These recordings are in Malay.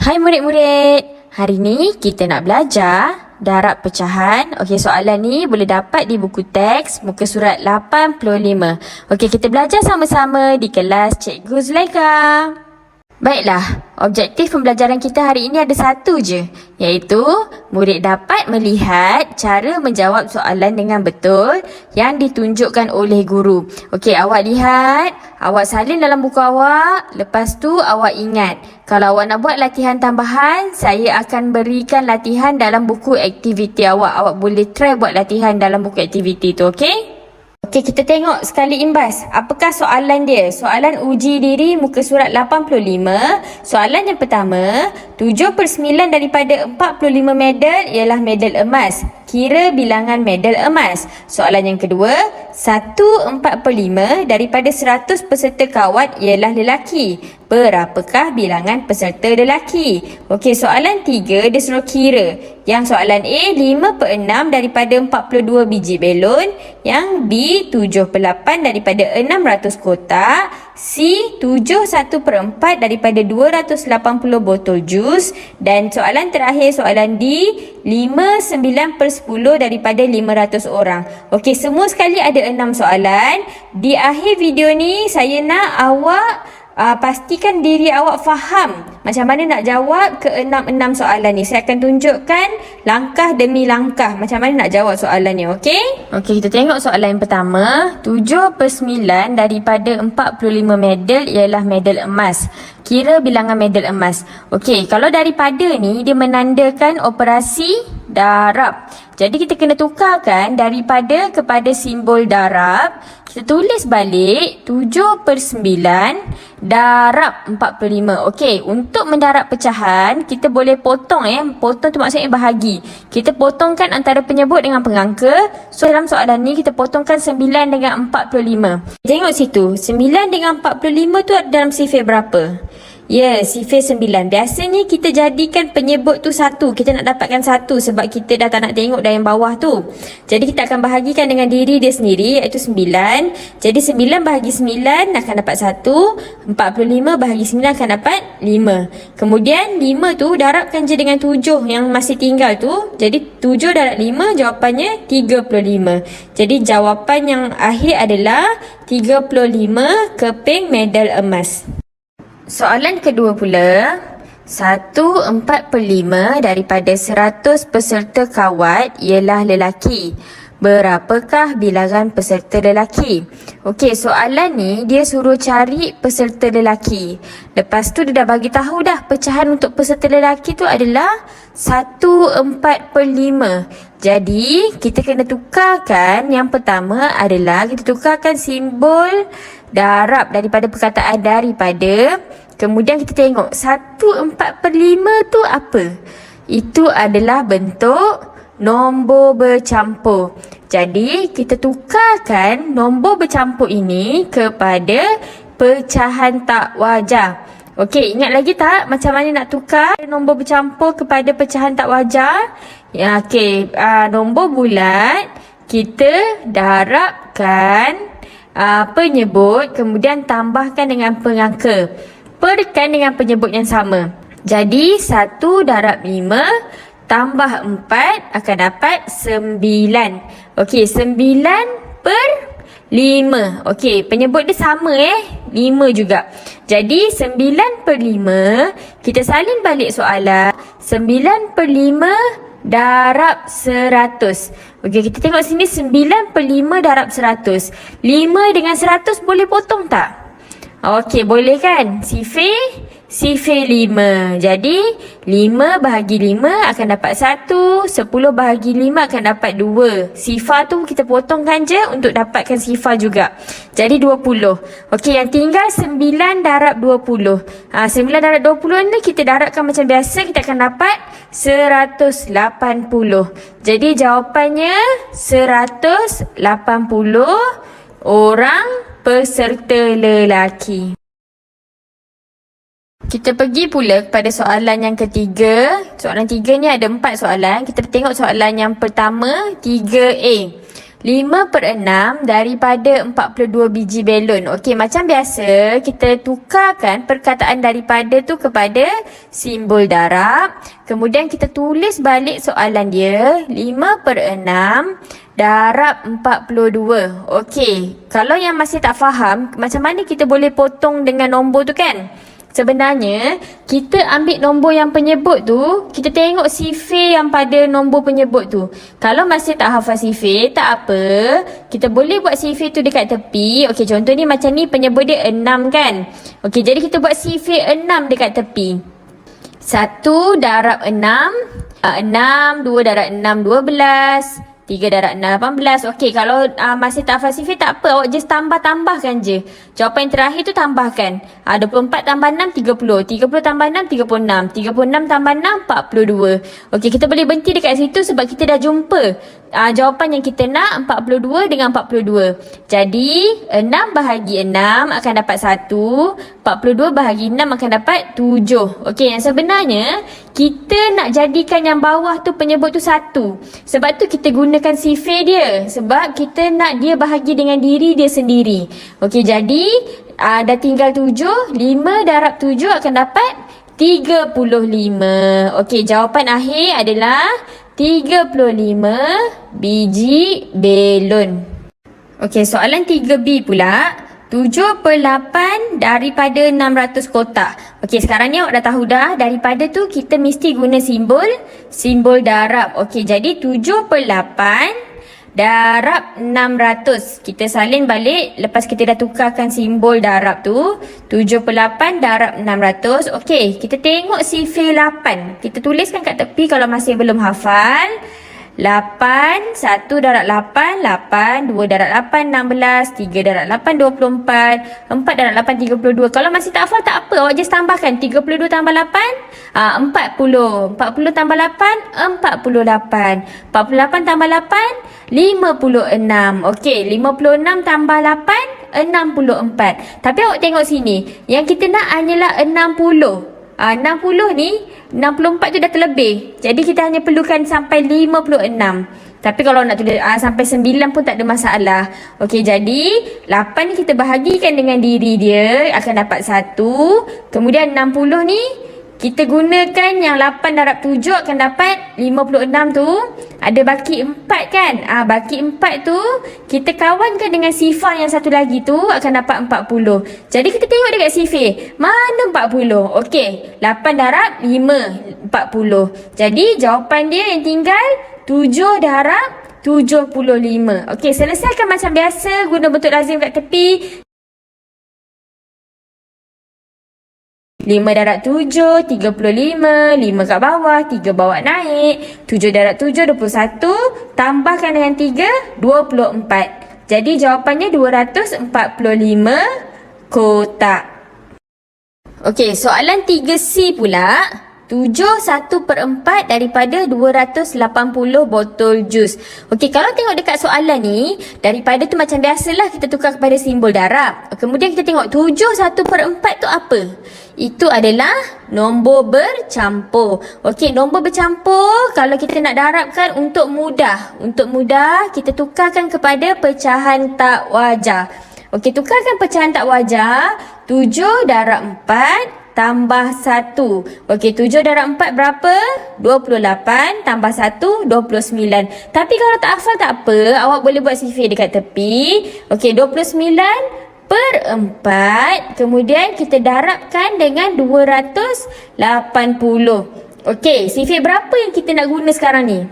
Hai murid-murid, hari ni kita nak belajar darab pecahan. Okey, soalan ni boleh dapat di buku teks muka surat 85. Okey, kita belajar sama-sama di kelas Cikgu Zulaikha. Baiklah, objektif pembelajaran kita hari ini ada satu je, iaitu murid dapat melihat cara menjawab soalan dengan betul yang ditunjukkan oleh guru. Okey, awak lihat, awak salin dalam buku awak, lepas tu awak ingat. Kalau awak nak buat latihan tambahan, saya akan berikan latihan dalam buku aktiviti awak. Awak boleh try buat latihan dalam buku aktiviti tu, okey? Okey, kita tengok sekali imbas. Apakah soalan dia? Soalan uji diri muka surat 85. Soalan yang pertama, 7/9 daripada 45 medal ialah medal emas. Kira bilangan medal emas. Soalan yang kedua, 1/45 daripada 100 peserta kawat ialah lelaki. Berapakah bilangan peserta lelaki? Okey, soalan 3 dia suruh kira. Yang soalan A, 5/6 daripada 42 biji belon. Yang B, 7/8 daripada 600 kotak. C, 7/1/4 daripada 280 botol jus. Dan soalan terakhir, soalan D, 5/9/10 daripada 500 orang. Okey, semua sekali ada 6 soalan. Di akhir video ni, saya nak awak pastikan diri awak faham macam mana nak jawab ke 6 soalan ni. Saya akan tunjukkan langkah demi langkah macam mana nak jawab soalan ni, okey? Okey, kita tengok soalan yang pertama. 7/9 daripada 45 medal ialah medal emas. Kira bilangan medal emas. Okey, kalau daripada ni dia menandakan operasi darab. Jadi kita kena tukarkan daripada kepada simbol darab. Kita tulis balik 7/9 darab 45. Okey, untuk mendarab pecahan, kita boleh potong Potong tu maksudnya bahagi. Kita potongkan antara penyebut dengan pengangka. So dalam soalan ni kita potongkan 9 dengan 45. Tengok situ, 9 dengan 45 tu ada dalam sifir berapa? Ya, sifir 9. Biasanya kita jadikan penyebut tu 1. Kita nak dapatkan 1 sebab kita dah tak nak tengok dah yang bawah tu. Jadi kita akan bahagikan dengan diri dia sendiri, iaitu 9. Jadi 9 bahagi 9 akan dapat 1. 45 bahagi 9 akan dapat 5. Kemudian 5 tu darabkan je dengan 7 yang masih tinggal tu. Jadi 7 darab 5 jawapannya 35. Jadi jawapan yang akhir adalah 35 keping medal emas. Soalan kedua pula, 1/45 daripada 100 peserta kawat ialah lelaki. Berapakah bilangan peserta lelaki? Okey, soalan ni dia suruh cari peserta lelaki. Lepas tu dia dah bagi tahu dah pecahan untuk peserta lelaki tu adalah 1/45. Jadi, kita kena tukarkan. Yang pertama adalah kita tukarkan simbol darab daripada perkataan daripada. Kemudian kita tengok 1/45 tu apa? Itu adalah bentuk nombor bercampur. Jadi kita tukarkan nombor bercampur ini kepada pecahan tak wajar. Okey, ingat lagi tak macam mana nak tukar nombor bercampur kepada pecahan tak wajar? Ya, okey, nombor bulat kita darabkan penyebut, kemudian tambahkan dengan pengangka. Perkan dengan penyebut yang sama. Jadi 1 darab 5 tambah 4 akan dapat 9. Okey, 9/5. Okey, penyebut dia sama 5 juga. Jadi 9/5, kita salin balik soalan. 9/5 darab 100. Okey, kita tengok sini 9/5 darab 100. 5 dengan 100 boleh potong tak? Okey, boleh kan? Sifir 5. Jadi 5 bahagi 5 akan dapat 1. 10 bahagi 5 akan dapat 2. Sifar tu kita potongkan je untuk dapatkan sifar juga. Jadi 20. Okey, yang tinggal 9 darab 20. 9 darab 20 ni kita darabkan macam biasa, kita akan dapat 180. Jadi jawapannya 180 orang peserta lelaki. Kita pergi pula kepada soalan yang ketiga. Soalan 3 ni ada 4 soalan. Kita tengok soalan yang pertama, 3A. 5/6 daripada 42 biji belon. Okey, macam biasa kita tukarkan perkataan daripada tu kepada simbol darab. Kemudian kita tulis balik soalan dia. 5/6 darab 42. Okey, kalau yang masih tak faham, macam mana kita boleh potong dengan nombor tu kan? Sebenarnya, kita ambil nombor yang penyebut tu, kita tengok sifir yang pada nombor penyebut tu. Kalau masih tak hafal sifir, tak apa. Kita boleh buat sifir tu dekat tepi. Okey, contoh ni macam ni penyebut dia 6 kan? Okey, jadi kita buat sifir 6 dekat tepi. 1 darab 6. 6, 2 darab 6, 12. 3 darab 6, 18. Okey, kalau masih tak hafal sifir tak apa. Awak just tambah-tambahkan je. Jawapan yang terakhir tu tambahkan. 24 tambah 6, 30. 30 tambah 6, 36. 36 tambah 6, 42. Okey, kita boleh berhenti dekat situ sebab kita dah jumpa jawapan yang kita nak, 42 dengan 42. Jadi, 6 bahagi 6 akan dapat 1. 42 bahagi 6 akan dapat 7. Okey, yang sebenarnya, kita nak jadikan yang bawah tu penyebut tu 1. Sebab tu kita gunakan sifir dia. Sebab kita nak dia bahagi dengan diri dia sendiri. Okey, jadi dah tinggal 7. 5 darab 7 akan dapat 35. Okey, jawapan akhir adalah 35 biji belon. Okey, soalan 3B pula. 7/8 daripada 600 kotak. Okey, sekarang ni awak dah tahu dah. Daripada tu kita mesti guna simbol darab. Okey, jadi 7/8 darab 600. Kita salin balik lepas kita dah tukarkan simbol darab tu. 7/8 darab 600. Okey, kita tengok sifir 8. Kita tuliskan kat tepi kalau masih belum hafal. 8, 1 darab 8, 8, 2 darab 8, 16, 3 darab 8, 24, 4 darab 8, 32. Kalau masih tak hafal tak apa, awak just tambahkan 32 tambah 8, 40. 40 tambah 8, 48. 48 tambah 8, 56. Okey, 56 tambah 8, 64. Tapi awak tengok sini, yang kita nak hanyalah 60. 60 ni, 64 tu dah terlebih. Jadi kita hanya perlukan sampai 56. Tapi kalau nak tulis sampai 9 pun tak ada masalah. Okey, jadi 8 ni kita bahagikan dengan diri dia, akan dapat 1. Kemudian 60 ni kita gunakan yang 8 darab 7 akan dapat 56 tu. Ada baki 4 kan? Baki 4 tu kita kawankan dengan sifar yang satu lagi tu akan dapat 40. Jadi kita tengok dekat sifir. Mana 40? Okey, 8 darab 5, 40. Jadi jawapan dia yang tinggal 7 darab 75. Okey, selesaikan macam biasa guna bentuk lazim kat tepi. 5 darab 7, 35, 5 kat bawah, 3 bawa naik, 7 darab 7, 21, tambahkan dengan 3, 24. Jadi jawapannya 245 kotak. Okey, soalan 3C pula. 1/4 daripada 280 botol jus. Okey, kalau tengok dekat soalan ni, daripada tu macam biasalah kita tukar kepada simbol darab. Kemudian kita tengok 1/4 tu apa? Itu adalah nombor bercampur. Okey, nombor bercampur kalau kita nak darabkan untuk mudah kita tukarkan kepada pecahan tak wajar. Okey, tukarkan pecahan tak wajar. 7 darab 4 tambah 1. Okey, 7 darab 4 berapa? 28 tambah 1, 29. Tapi kalau tak hafal tak apa, awak boleh buat sifir dekat tepi. Okey, 29/4. Kemudian kita darabkan dengan 280. Okey, sifir berapa yang kita nak guna sekarang ni?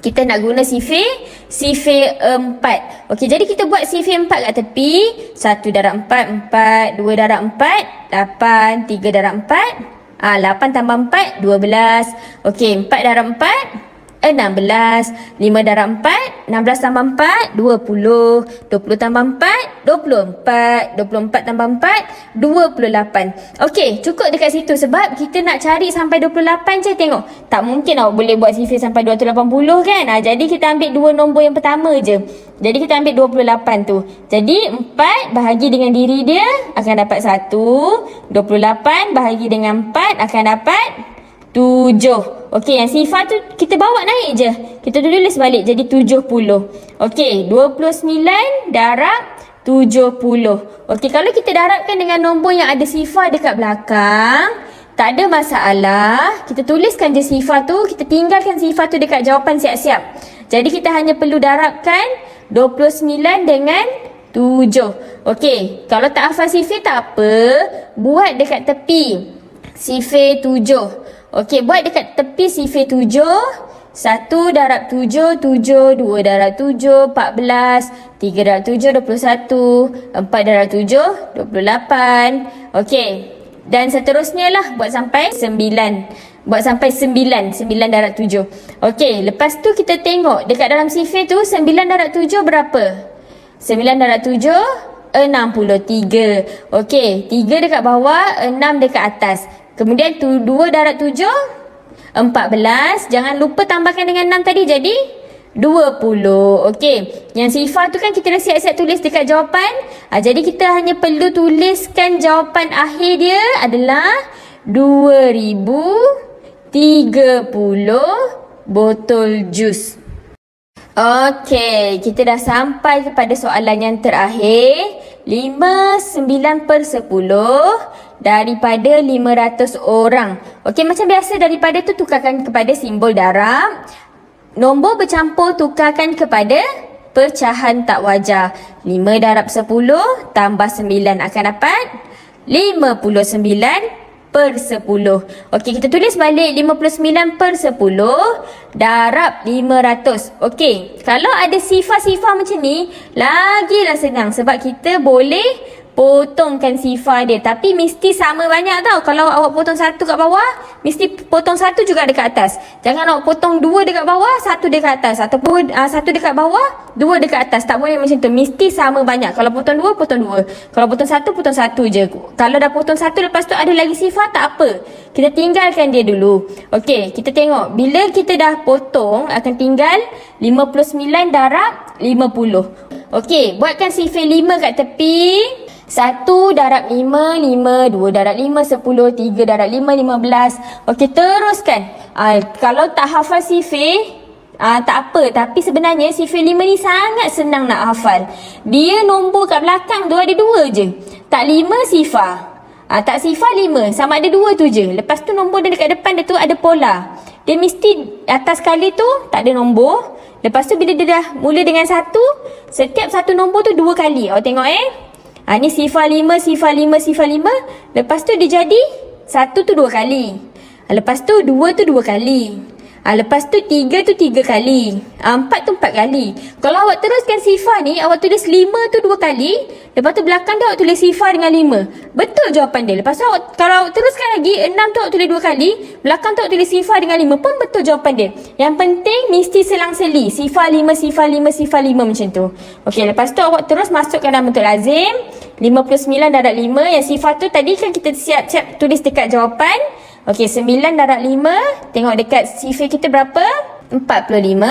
Kita nak guna sifir 4. Okey, jadi kita buat sifir 4 kat tepi. 1 darab 4, 4. 2 darab 4, 8. 3 darab 4, 8 tambah 4, 12. Okey, 4 darab 4, 16. 5 darab 4, 16 tambah 4, 20. 20 tambah 4, 24. 24 tambah 4, 28. Okey, cukup dekat situ sebab kita nak cari sampai 28 je. Tengok, tak mungkin awak boleh buat sifir sampai 280 kan? Jadi kita ambil dua nombor yang pertama je. Jadi kita ambil 28 tu. Jadi 4 bahagi dengan diri dia akan dapat 1. 28 bahagi dengan 4 akan dapat 7. Okey, yang sifar tu kita bawa naik je. Kita tulis balik jadi 70. Okey, 29 darab 70. Okey, kalau kita darabkan dengan nombor yang ada sifar dekat belakang, tak ada masalah. Kita tuliskan je sifar tu, kita tinggalkan sifar tu dekat jawapan siap-siap. Jadi kita hanya perlu darabkan 29 dengan 7. Okey, kalau tak hafal sifir tak apa, buat dekat tepi sifir 7. Okey, buat dekat tepi sifir 7. 1 darab 7, 7, 2 darab 7, 14, 3 darab 7, 21, 4 darab 7, 28. Okey, dan seterusnya lah buat sampai 9. Buat sampai 9 darab 7. Okey, lepas tu kita tengok dekat dalam sifir tu 9 darab 7 berapa? 9 darab 7, 63. Okey, 3 dekat bawah, 6 dekat atas. Kemudian 2 darab 7, 14. Jangan lupa tambahkan dengan 6 tadi jadi 20. Okey, yang sifar tu kan kita dah siap-siap tulis dekat jawapan. Jadi kita hanya perlu tuliskan jawapan akhir dia adalah 2030 botol jus. Okey, kita dah sampai kepada soalan yang terakhir. 59/10 daripada 500 orang. Okey, macam biasa daripada tu tukarkan kepada simbol darab. Nombor bercampur tukarkan kepada pecahan tak wajar. 5 darab 10 tambah 9 akan dapat 59/10. Okey, kita tulis balik 59/10 darab 500. Okey, kalau ada sifar-sifar macam ni, lagilah senang sebab kita boleh potongkan sifar dia. Tapi mesti sama banyak tau. Kalau awak potong satu kat bawah, mesti potong satu juga dekat atas. Jangan awak potong dua dekat bawah, satu dekat atas. Ataupun satu dekat bawah, dua dekat atas. Tak boleh macam tu. Mesti sama banyak. Kalau potong dua, potong dua. Kalau potong satu je. Kalau dah potong satu, lepas tu ada lagi sifar, tak apa. Kita tinggalkan dia dulu. Okey, kita tengok. Bila kita dah potong, akan tinggal 59 darab 50. Okey, buatkan sifir 5 kat tepi. 1 darab 5, 5. 2 darab 5, 10. 3 darab 5, 15. Okey, teruskan. Kalau tak hafal sifir, tak apa. Tapi sebenarnya sifir 5 ni sangat senang nak hafal. Dia nombor kat belakang tu ada 2 je. Tak 5 sifar. Tak sifar 5. Sama ada 2 tu je. Lepas tu nombor dia dekat depan dia tu ada pola. Dia mesti atas kali tu tak ada nombor. Lepas tu bila dia dah mula dengan 1, setiap satu nombor tu 2 kali. Awak tengok ni sifar 5, sifar 5, sifar 5. Lepas tu dia jadi 1 tu 2 kali. Lepas tu 2 tu 2 kali. Lepas tu 3 tu 3 kali. 4 tu 4 kali. Kalau awak teruskan sifar ni, awak tulis 5 tu 2 kali. Lepas tu belakang tu awak tulis sifar dengan 5. Betul jawapan dia. Lepas tu kalau awak teruskan lagi, 6 tu awak tulis 2 kali. Belakang tu awak tulis sifar dengan 5. Pun betul jawapan dia. Yang penting mesti selang-seli. Sifar 5, sifar 5, sifar 5 macam tu. Okey, lepas tu awak terus masukkan dalam bentuk lazim. 59 darab 5. Yang sifar tu tadi kan kita siap-siap tulis dekat jawapan. Okey, 9 darab 5. Tengok dekat sifir kita berapa? 45.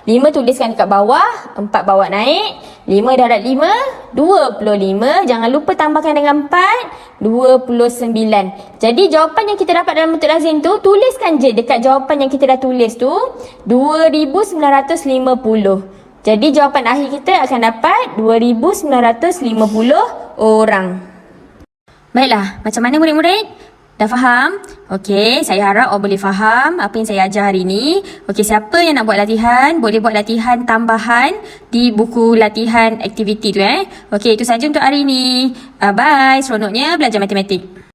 5 tuliskan dekat bawah. 4 bawa naik. 5 darab 5, 25. Jangan lupa tambahkan dengan 4, 29. Jadi jawapan yang kita dapat dalam bentuk lazim tu, tuliskan je dekat jawapan yang kita dah tulis tu, 2950. Jadi jawapan akhir kita akan dapat 2950 orang. Baiklah, macam mana murid-murid? Dah faham? Okey, saya harap awak boleh faham apa yang saya ajar hari ni. Okey, siapa yang nak buat latihan, boleh buat latihan tambahan di buku latihan aktiviti tu Okey, itu saja untuk hari ni. Bye, seronoknya belajar matematik.